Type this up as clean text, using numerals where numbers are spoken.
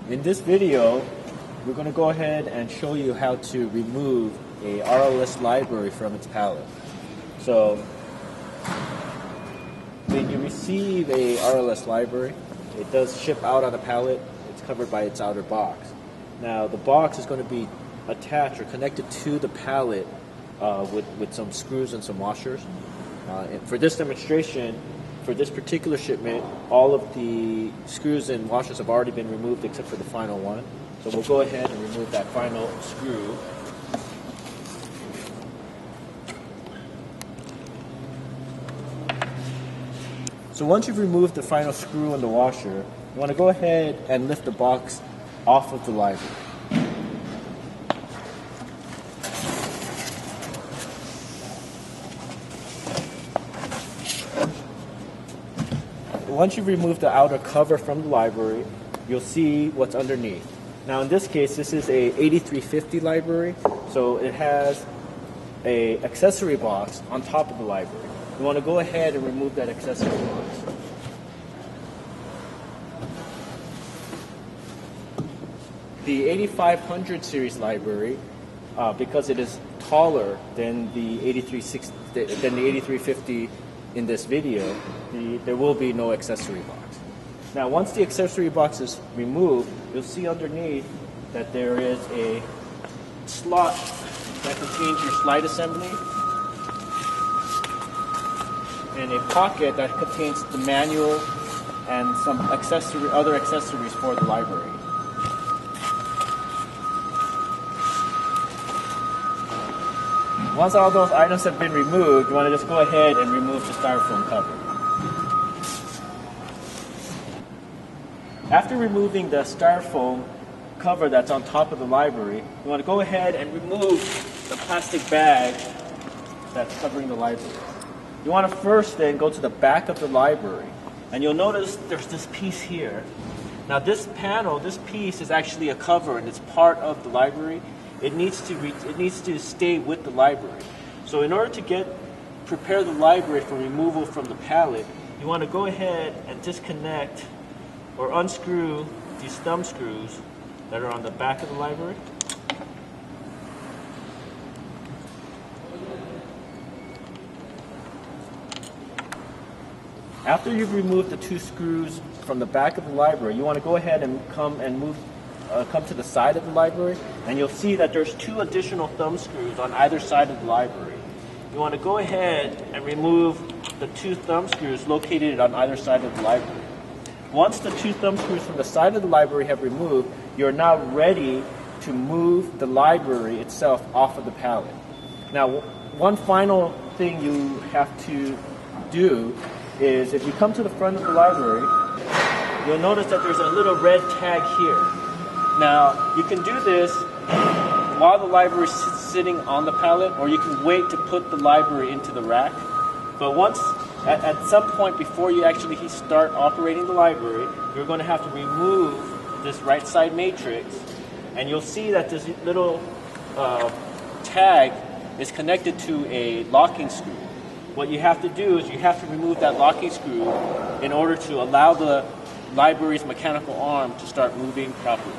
In this video, we're going to go ahead and show you how to remove a RLS library from its pallet. So, when you receive a RLS library, it does ship out on a pallet. It's covered by its outer box. Now, the box is going to be attached or connected to the pallet with some screws and some washers. And for this demonstration, for this particular shipment, all of the screws and washers have already been removed except for the final one. So we'll go ahead and remove that final screw. So once you've removed the final screw and the washer, you want to go ahead and lift the box off of the library. Once you remove the outer cover from the library, you'll see what's underneath. Now in this case, this is a 8350 library, so it has an accessory box on top of the library. You want to go ahead and remove that accessory box. The 8500 series library, because it is taller than the 8350 in this video, there will be no accessory box. Now, once the accessory box is removed, you'll see underneath that there is a slot that contains your slide assembly and a pocket that contains the manual and some other accessories for the library. Once all those items have been removed, you want to just go ahead and remove the styrofoam cover. After removing the styrofoam cover that's on top of the library, you want to go ahead and remove the plastic bag that's covering the library. You want to first then go to the back of the library, and you'll notice there's this piece here. Now this piece is actually a cover, and it's part of the library. It needs to stay with the library. So in order to prepare the library for removal from the pallet, you want to go ahead and disconnect or unscrew these thumb screws that are on the back of the library. After you've removed the two screws from the back of the library, you want to go ahead and come to the side of the library, and you'll see that there's two additional thumb screws on either side of the library. You want to go ahead and remove the two thumb screws located on either side of the library. Once the two thumb screws from the side of the library have removed, you're now ready to move the library itself off of the pallet. Now, one final thing you have to do is, if you come to the front of the library, you'll notice that there's a little red tag here. Now, you can do this while the library is sitting on the pallet, or you can wait to put the library into the rack. But at some point before you actually start operating the library, you're going to have to remove this right side matrix, and you'll see that this little tag is connected to a locking screw. What you have to do is you have to remove that locking screw in order to allow the library's mechanical arm to start moving properly.